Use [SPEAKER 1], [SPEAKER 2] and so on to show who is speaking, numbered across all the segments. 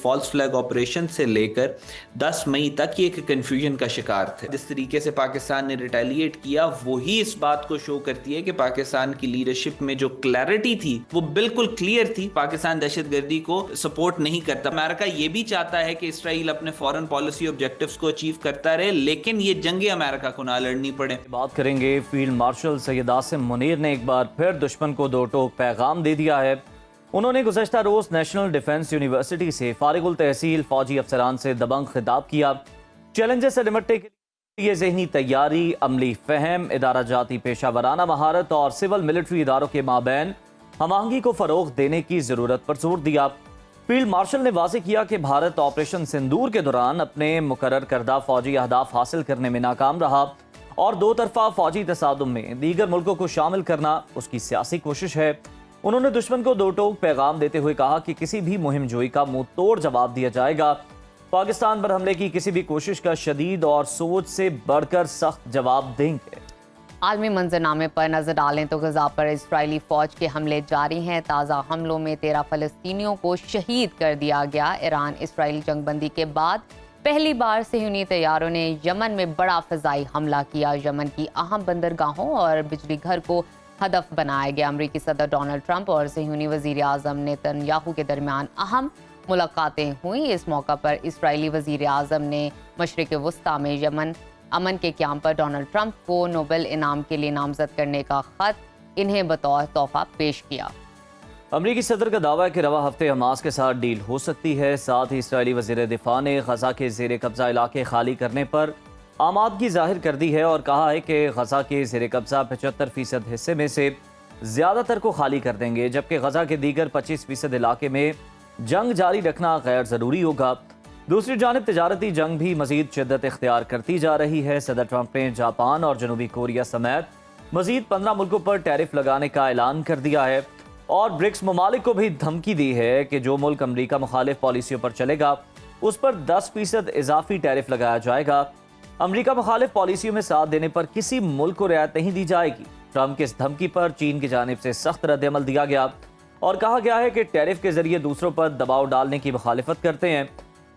[SPEAKER 1] False flag operation से लेकर 10 मई तक ये एक कन्फ्यूजन का शिकार थे। जिस तरीके से पाकिस्तान ने रिटेलिएट किया वही इस बात को शो करती है कि पाकिस्तान की लीडरशिप में जो क्लैरिटी थी वो बिल्कुल क्लियर थी। पाकिस्तान दहशतगर्दी को सपोर्ट नहीं करता। अमेरिका ये भी चाहता है कि इसराइल अपने फॉरेन पॉलिसी ऑब्जेक्टिव्स को अचीव करता रहे, लेकिन ये जंगे अमेरिका को ना लड़नी पड़े।
[SPEAKER 2] बात करेंगे फील्ड मार्शल सैयद आसिम मुनीर ने एक बार फिर दुश्मन को दो टोक पैगाम दे दिया है। उन्होंने गुज़श्ता रोज नेशनल डिफेंस यूनिवर्सिटी से फारिगुल तहसील फौजी अफसरान से दबंग खिताब किया। चैलेंजेस से निपटने के लिए ज़हनी तैयारी, अमली फ़हम, इदारा जाती पेशा वराना महारत और सिविल मिलिट्री इदारों के माबैन हमआहंगी को फ़रोग़ देने की ज़रूरत पर जोर दिया। फील्ड मार्शल ने वाज़ेह किया कि भारत ऑपरेशन सिंदूर के दौरान अपने मुकर्रर करदा फ़ौजी अहदाफ हासिल करने में नाकाम रहा और दो तरफा फ़ौजी तसादुम में दीगर मुल्कों को शामिल करना उसकी सियासी कोशिश है। उन्होंने दुश्मन को दो टोक पैगाम देते हुए कहा कि किसी भी मुहिम जोई का मुंह तोड़ जवाब दिया जाएगा। पाकिस्तान पर हमले की किसी भी कोशिश का शदीद और सोच से बढ़कर सख्त जवाब देंगे।
[SPEAKER 3] आलमी मंजरनामे पर नजर डालें तो गजा पर इजरायली फौज के हमले जारी हैं। ताज़ा हमलों में 13 फलस्तीनियों को शहीद कर दिया गया। ईरान इसराइल जंगबंदी के बाद पहली बार सहयूनी तैयारों ने यमन में बड़ा फ़िज़ाई हमला किया। यमन की अहम बंदरगाहों और बिजली घर को हदफ बनाया गया। अमरीकी सदर डोनाल्ड ट्रंप और सहयूनी वज़ीर आज़म नेतन्याहू के दरमियान अहम मुलाकातें हुई। इस मौका पर इसराइली वज़ीर आज़म ने मशरिक़ वस्ता में यमन अमन के क़याम पर डोनाल्ड ट्रंप को नोबेल इनाम के लिए नामज़द करने का ख़त इन्हें बतौर तोहफ़ा पेश किया।
[SPEAKER 2] अमरीकी सदर का दावा है कि रवा हफ्ते हमास के साथ डील हो सकती है। साथ ही इसराइली वज़ीर दिफा ने गजा के ज़ेर कब्ज़ा इलाके खाली करने पर आमादगी जाहिर कर दी है और कहा है कि गजा के ज़ेर कब्ज़ा 75% हिस्से में से ज़्यादातर को खाली कर देंगे, जबकि गजा के दीगर 25% इलाके में जंग जारी रखना गैर ज़रूरी होगा। दूसरी जानिब तिजारती जंग भी मज़ीद शिद्दत इख्तियार करती जा रही है। सदर ट्रंप ने जापान और जनूबी कोरिया समेत मज़ीद 15 मुल्कों पर टैरिफ लगाने का ऐलान कर दिया है और ब्रिक्स ममालिक को भी धमकी दी है कि जो मुल्क अमरीका मुखालिफ पॉलिसियों पर चलेगा उस पर 10% इजाफी टैरिफ लगाया जाएगा। अमरीका मुखालिफ पॉलिसियों में साथ देने पर किसी मुल्क को रियायत नहीं दी जाएगी। ट्रंप की इस धमकी पर चीन की जानिब से सख्त रद्द-ए-अमल दिया गया और कहा गया है कि टैरिफ के जरिए दूसरों पर दबाव डालने की मुखालिफत करते हैं।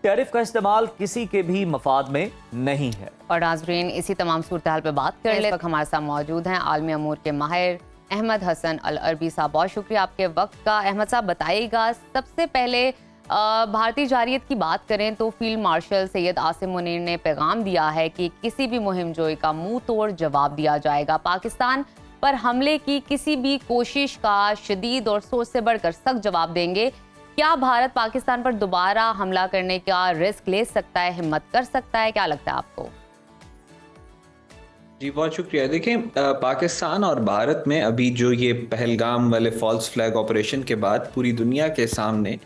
[SPEAKER 2] टैरिफ का इस्तेमाल किसी के भी मफाद में नहीं है।
[SPEAKER 3] और नाज़रीन, इसी तमाम सूरत-ए-हाल पर बात कर ले हमारे साथ मौजूद हैं आलमी अमूर के माहिर अहमद हसन अल अरबी साहब। बहुत शुक्रिया आपके वक्त का। अहमद साहब, बताइएगा, सबसे पहले भारतीय जारियत की बात करें तो फील्ड मार्शल सैयद आसिम मुनीर ने पैगाम दिया है कि किसी भी मुहिम जोई का मुंह तोड़ जवाब दिया जाएगा। पाकिस्तान पर हमले की किसी भी कोशिश का शदीद और सोच से बढ़कर सख्त जवाब देंगे। क्या भारत पाकिस्तान पर दोबारा हमला करने का रिस्क ले सकता है, हिम्मत कर सकता है? क्या लगता है आपको?
[SPEAKER 1] जी बहुत शुक्रिया। देखें, पाकिस्तान और भारत में अभी जो ये पहलगाम वाले फॉल्स फ्लैग ऑपरेशन के बाद पूरी दुनिया के सामने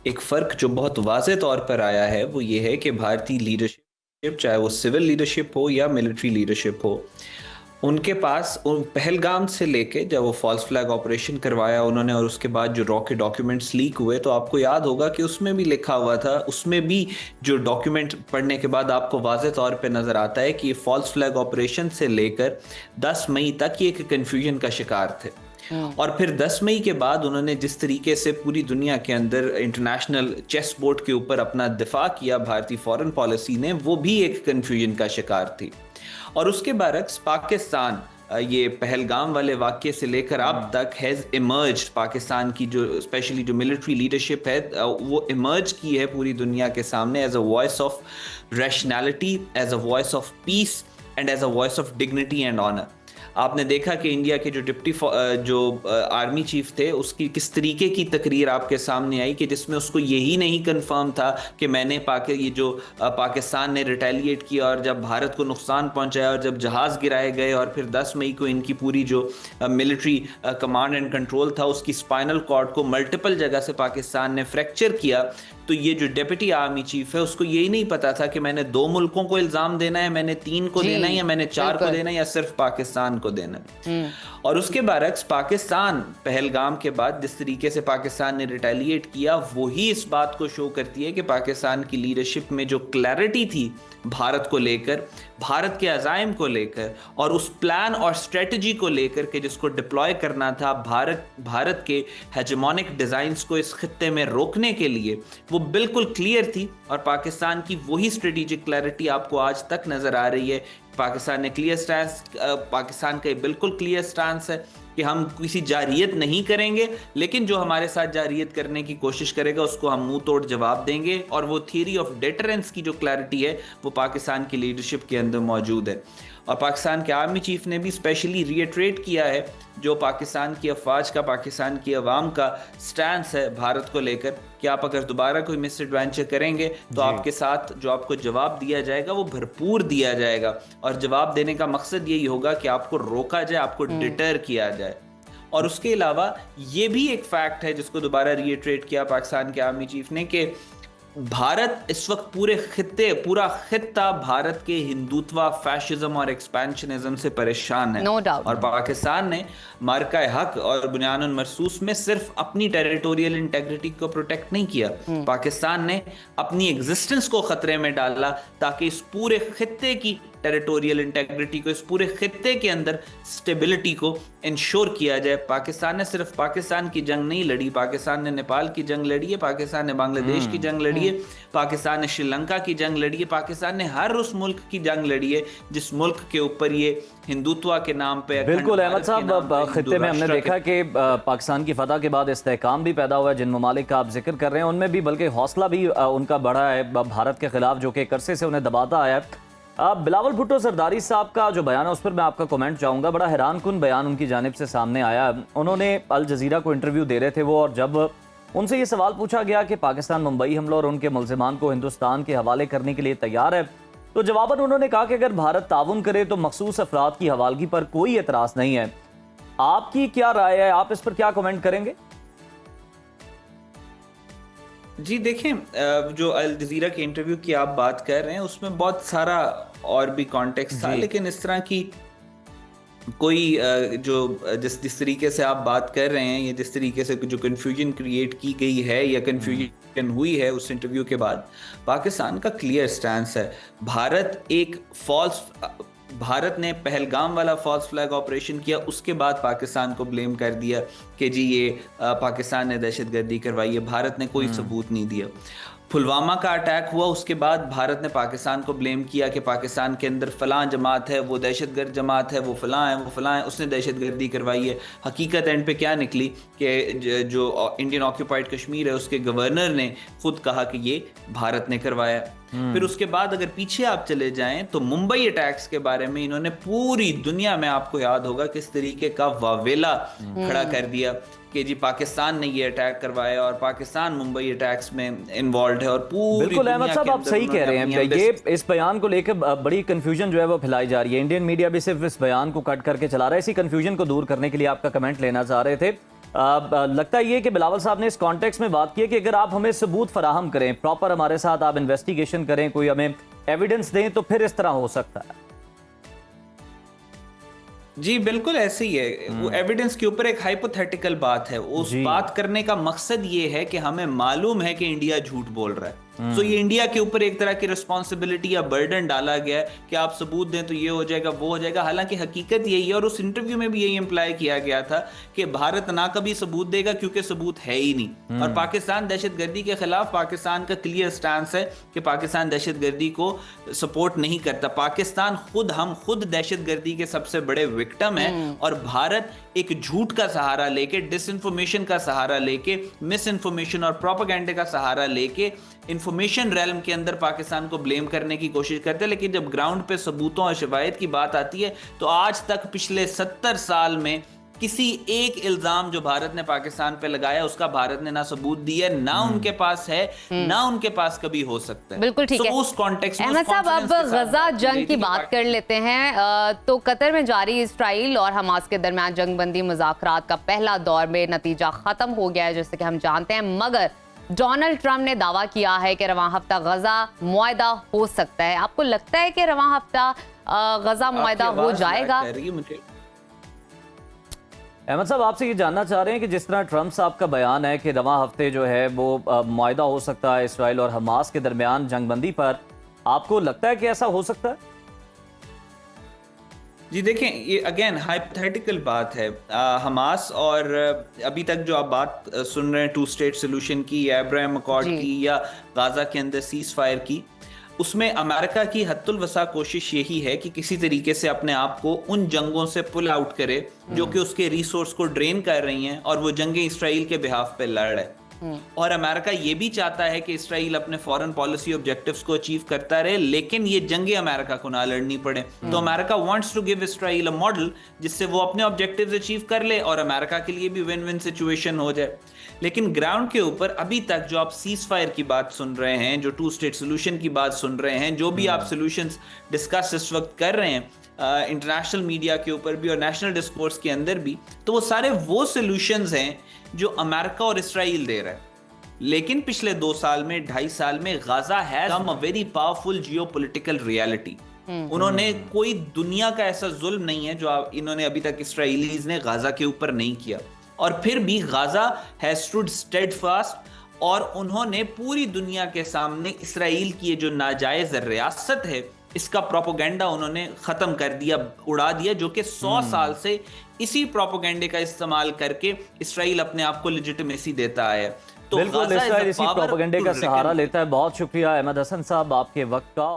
[SPEAKER 1] एक फ़र्क जो बहुत वाज़े तौर पर आया है वो ये है कि भारतीय लीडरशिप, चाहे वो सिविल लीडरशिप हो या मिलिट्री लीडरशिप हो, उनके पास उन पहलगाम से लेके जब वो फॉल्स फ्लैग ऑपरेशन करवाया उन्होंने और उसके बाद जो रॉ के डॉक्यूमेंट्स लीक हुए तो आपको याद होगा कि उसमें भी लिखा हुआ था, उसमें भी जो डॉक्यूमेंट पढ़ने के बाद आपको वाज़े तौर पे नज़र आता है कि ये फॉल्स फ्लैग ऑपरेशन से लेकर 10 मई तक ये एक कन्फ्यूजन का शिकार थे। और फिर 10 मई के बाद उन्होंने जिस तरीके से पूरी दुनिया के अंदर इंटरनेशनल चेस बोर्ड के ऊपर अपना दिफा किया भारतीय फॉरेन पॉलिसी ने, वो भी एक कन्फ्यूजन का शिकार थी। और उसके बरक्स पाकिस्तान ये पहलगाम वाले वाक़ये से लेकर अब तक हैज़ इमर्ज्ड, पाकिस्तान की जो स्पेशली जो मिलिट्री लीडरशिप है वो इमर्ज की है पूरी दुनिया के सामने as a voice of rationality, as a voice of peace and as a voice of dignity and honour. आपने देखा कि इंडिया के जो डिप्टी जो आर्मी चीफ थे उसकी किस तरीके की तकरीर आपके सामने आई कि जिसमें उसको यही नहीं कंफर्म था कि मैंने पाकिस्तान ने रिटेलिएट किया और जब भारत को नुकसान पहुंचाया और जब जहाज़ गिराए गए और फिर 10 मई को इनकी पूरी जो मिलिट्री कमांड एंड कंट्रोल था उसकी स्पाइनल कॉर्ड को मल्टीपल जगह से पाकिस्तान ने फ्रैक्चर किया। तो ये जो डिप्टी आर्मी चीफ है उसको यही नहीं पता था कि मैंने 2 मुल्कों को इल्ज़ाम देना है, मैंने 3 को देना है या मैंने 4 को देना है या सिर्फ पाकिस्तान को देना है। और उसके बरक्स पाकिस्तान पहलगाम के बाद जिस तरीके से पाकिस्तान ने रिटेलिएट किया वही इस बात को शो करती है कि पाकिस्तान की लीडरशिप में जो क्लैरिटी थी भारत को लेकर, भारत के अज़ाइम को लेकर और उस प्लान और स्ट्रेटजी को लेकर के जिसको डिप्लॉय करना था भारत के हेजेमोनिक डिज़ाइंस को इस खित्ते में रोकने के लिए, वो وہ بالکل کلیئر تھی اور پاکستان کی وہی اسٹریٹجک کلیئرٹی آپ کو آج تک نظر آ رہی ہے. پاکستان نے کلیئر سٹانس، پاکستان کا بالکل کلیئر سٹانس ہے کہ ہم کسی جارحیت نہیں کریں گے، لیکن جو ہمارے ساتھ جارحیت کرنے کی کوشش کرے گا اس کو ہم منہ توڑ جواب دیں گے. اور وہ تھیوری آف ڈیٹرنس کی جو کلیئرٹی ہے وہ پاکستان کی لیڈرشپ کے اندر موجود ہے. اور پاکستان کے آرمی چیف نے بھی اسپیشلی ریٹریٹ کیا ہے جو پاکستان کی افواج کا، پاکستان کی عوام کا سٹانس ہے بھارت کو لے کر کہ آپ اگر دوبارہ کوئی مس ایڈوینچر کریں گے تو آپ کے ساتھ جو آپ کو جواب دیا جائے گا وہ بھرپور دیا جائے گا. اور جواب دینے کا مقصد یہی ہوگا کہ آپ کو روکا جائے، آپ کو ڈیٹر کیا جائے. اور اس کے علاوہ یہ بھی ایک فیکٹ ہے جس کو دوبارہ ریٹریٹ کیا پاکستان کے آرمی چیف نے کہ بھارت اس وقت پورا خطہ بھارت کے ہندوتوا، فیشزم اور ایکسپینشنزم سے پریشان ہے. اور پاکستان نے مارکہ حق اور بنیان المرصوص میں صرف اپنی ٹیریٹوریل انٹیگریٹی کو پروٹیکٹ نہیں کیا، پاکستان نے اپنی ایگزسٹنس کو خطرے میں ڈالا تاکہ اس پورے خطے کی ٹیریٹوریل انٹیگریٹی کو، اس پورے خطے کے اندر سٹیبلٹی کو انشور کیا جائے. پاکستان نے صرف پاکستان کی جنگ نہیں لڑی، پاکستان نے نیپال کی جنگ لڑی ہے، پاکستان نے بنگلہ دیش کی جنگ لڑی ہے، پاکستان نے شری لنکا کی جنگ لڑی ہے، پاکستان نے ہر اس ملک کی جنگ لڑی ہے جس ملک کے اوپر یہ ہندوتوا کے نام پہ.
[SPEAKER 2] بالکل احمد صاحب، خطے میں ہم نے دیکھا کہ پاکستان کی فتح کے بعد استحکام بھی پیدا ہوا ہے. جن ممالک کا آپ ذکر کر رہے ہیں ان میں بھی بلکہ حوصلہ بھی ان کا بڑھا ہے بھارت کے خلاف، جو کہ ایک عرصے سے انہیں دباتا آیا ہے. بلاول بھٹو زرداری صاحب کا جو بیان ہے اس پر میں آپ کا کومنٹ چاہوں گا. بڑا حیران کن بیان ان کی جانب سے سامنے آیا. انہوں نے الجزیرہ کو انٹرویو دے رہے تھے وہ، اور جب ان سے یہ سوال پوچھا گیا کہ پاکستان ممبئی حملوں اور ان کے ملزمان کو ہندوستان کے حوالے کرنے کے لیے تیار ہے، تو جواباً انہوں نے کہا کہ اگر بھارت تعاون کرے تو مخصوص افراد کی حوالگی پر کوئی اعتراض نہیں ہے. آپ کی کیا رائے ہے؟ آپ اس پر کیا کومنٹ کریں گے؟
[SPEAKER 1] جی دیکھیں، جو الجزیرہ کے انٹرویو کی آپ بات کر رہے ہیں اس میں بہت سارا اور بھی کانٹیکسٹ تھا، لیکن اس طرح کی کوئی جو جس طریقے سے آپ بات کر رہے ہیں یا جس طریقے سے جو کنفیوژن کریٹ کی گئی ہے یا کنفیوژن ہوئی ہے اس انٹرویو کے بعد، پاکستان کا کلیئر سٹانس ہے. بھارت نے پہلگام والا فالس فلیگ آپریشن کیا، اس کے بعد پاکستان کو بلیم کر دیا کہ جی یہ پاکستان نے دہشت گردی کروائی ہے. بھارت نے کوئی ثبوت نہیں دیا. پلوامہ کا اٹیک ہوا، اس کے بعد بھارت نے پاکستان کو بلیم کیا کہ پاکستان کے اندر فلاں جماعت ہے، وہ دہشت گرد جماعت ہے، وہ فلاں ہے، اس نے دہشت گردی کروائی ہے. حقیقت اینڈ پہ کیا نکلی کہ جو انڈین آکیوپائڈ کشمیر ہے اس کے گورنر نے خود کہا کہ یہ بھارت نے کروایا. پھر اس کے بعد اگر پیچھے آپ چلے جائیں تو ممبئی اٹیکس کے بارے میں انہوں نے پوری دنیا میں، آپ کو یاد ہوگا کس طریقے کا واویلا کھڑا کر دیا کہ جی پاکستان نے یہ اٹیک کروایا اور پاکستان ممبئی اٹیکس میں انوالوڈ ہے. اور پوری
[SPEAKER 2] بالکل احمد صاحب آپ صحیح کہہ رہے ہیں. یہ اس بیان کو لے کے بڑی کنفیوژن جو ہے وہ پھیلائی جا رہی ہے. انڈین میڈیا بھی صرف اس بیان کو کٹ کر کے چلا رہا ہے. اسی کنفیوژن کو دور کرنے کے لیے آپ کا کمنٹ لینا چاہ رہے تھے. لگتا ہے یہ کہ بلاول صاحب نے اس کانٹیکس میں بات کی ہے کہ اگر آپ ہمیں ثبوت فراہم کریں، پراپر ہمارے ساتھ آپ انویسٹیگیشن کریں، کوئی ہمیں ایویڈنس دیں تو پھر اس طرح ہو سکتا ہے.
[SPEAKER 1] جی بالکل ایسے ہی ہے. وہ ایویڈنس کے اوپر ایک ہائپوتھیٹیکل بات ہے. اس بات کرنے کا مقصد یہ ہے کہ ہمیں معلوم ہے کہ انڈیا جھوٹ بول رہا ہے، تو یہ انڈیا کے اوپر ایک طرح کی رسپانسبلٹی یا برڈن ڈالا گیا ہے کہ آپ ثبوت دیں تو یہ ہو جائے گا، وہ ہو جائے گا. حالانکہ حقیقت یہی ہے اور اس انٹرویو میں بھی یہی امپلائی کیا گیا تھا کہ بھارت نہ کبھی ثبوت دے گا کیونکہ ثبوت ہے ہی نہیں. اور پاکستان دہشت گردی کے خلاف، پاکستان کا کلیئر سٹانس ہے کہ پاکستان دہشت گردی کو سپورٹ نہیں کرتا. پاکستان ہم خود دہشت گردی کے سب سے بڑے وکٹم ہیں، اور بھارت ایک جھوٹ کا سہارا لے کے، ڈس انفارمیشن کا سہارا لے کے، مس انفارمیشن اور پروپیگنڈے کا سہارا لے کے انفارمیشن ریلم کے اندر پاکستان کو بلیم کرنے کی کوشش کرتے ہیں. لیکن جب گراؤنڈ پہ ثبوتوں اور شواہد کی بات آتی ہے تو آج تک پچھلے 70 سال میں کسی ایک الزام جو بھارت نے پاکستان پہ لگایا اس کا بھارت نے نہ ثبوت دیا، نہ ان کے پاس ہے، نہ ان کے پاس کبھی ہو سکتا ہے.
[SPEAKER 3] بالکل ٹھیک ہے. احمد صاحب اب غزہ جنگ کی بات کر لیتے ہیں. تو قطر میں جاری اسرائیل اور حماس کے درمیان جنگ بندی مذاکرات کا پہلا دور میں نتیجہ ختم ہو گیا ہے جیسے کہ ہم جانتے ہیں، مگر ڈونلڈ ٹرمپ نے دعویٰ کیا ہے کہ رواں ہفتہ غزہ معاہدہ ہو سکتا ہے. آپ کو لگتا ہے کہ رواں ہفتہ غزہ معاہدہ ہو جائے گا؟
[SPEAKER 2] احمد صاحب آپ سے یہ جاننا چاہ رہے ہیں کہ جس طرح ٹرمپ صاحب کا بیان ہے کہ رواں ہفتے جو ہے وہ معاہدہ ہو سکتا ہے اسرائیل اور حماس کے درمیان جنگ بندی پر، آپ کو لگتا ہے کہ ایسا ہو سکتا ہے؟
[SPEAKER 1] जी देखें, ये अगेन हाइपोथेटिकल बात है। हमास और अभी तक जो आप बात सुन रहे हैं टू स्टेट सोल्यूशन की या अब्राहम अकॉर्ड
[SPEAKER 3] जी।
[SPEAKER 1] की या गाजा के अंदर सीज फायर की, उसमें अमेरिका की हद्दुल वसा कोशिश यही है कि किसी तरीके से अपने आप को उन जंगों से पुल आउट करे जो कि उसके रिसोर्स को ड्रेन कर रही हैं और वो जंगें इसराइल के बिहाफ पे लड़ रहे हैं। और अमेरिका ये भी चाहता है कि इसराइल अपने फॉरेन पॉलिसी ऑब्जेक्टिव्स को अचीव करता रहे, लेकिन ये जंगे अमेरिका को ना लड़नी पड़े। तो America wants to give Israel a model जिससे वो अपने ऑब्जेक्टिव्स अचीव कर ले और अमेरिका के लिए भी विन विन सिचुएशन हो जाए। लेकिन ग्राउंड के ऊपर अभी तक जो आप सीज फायर की बात सुन रहे हैं, जो टू स्टेट सोल्यूशन की बात सुन रहे हैं, जो भी आप सोल्यूशंस डिस्कस इस वक्त कर रहे हैं इंटरनेशनल मीडिया के ऊपर भी और नेशनल डिस्कोर्स के अंदर भी, तो वो सारे वो सोल्यूशंस हैं जो अमेरिका और इसराइल दे रहा है। लेकिन पिछले 2 साल में, 2.5 साल में Gaza has become a very powerful geopolitical reality. उन्होंने कोई दुनिया का ऐसा जुल्म नहीं है जो इन्होंने अभी तक इसराइलीज ने गाजा के ऊपर नहीं किया, और फिर भी गाजा हैज स्टूड स्टेडफास्ट और उन्होंने पूरी दुनिया के सामने इसराइल की ये जो नाजायज रियासत है इसका प्रोपोगेंडा उन्होंने खत्म कर दिया, उड़ा दिया, जो कि 100 साल से इसी प्रोपोगेंडे का इस्तेमाल करके इसराइल अपने आप को लेजिटिमेसी देता है। तो
[SPEAKER 2] बिल्कुल, इसराइल इसी प्रोपेगेंडे का सहारा लेता है। बहुत शुक्रिया अहमद हसन साहब आपके वक्त का।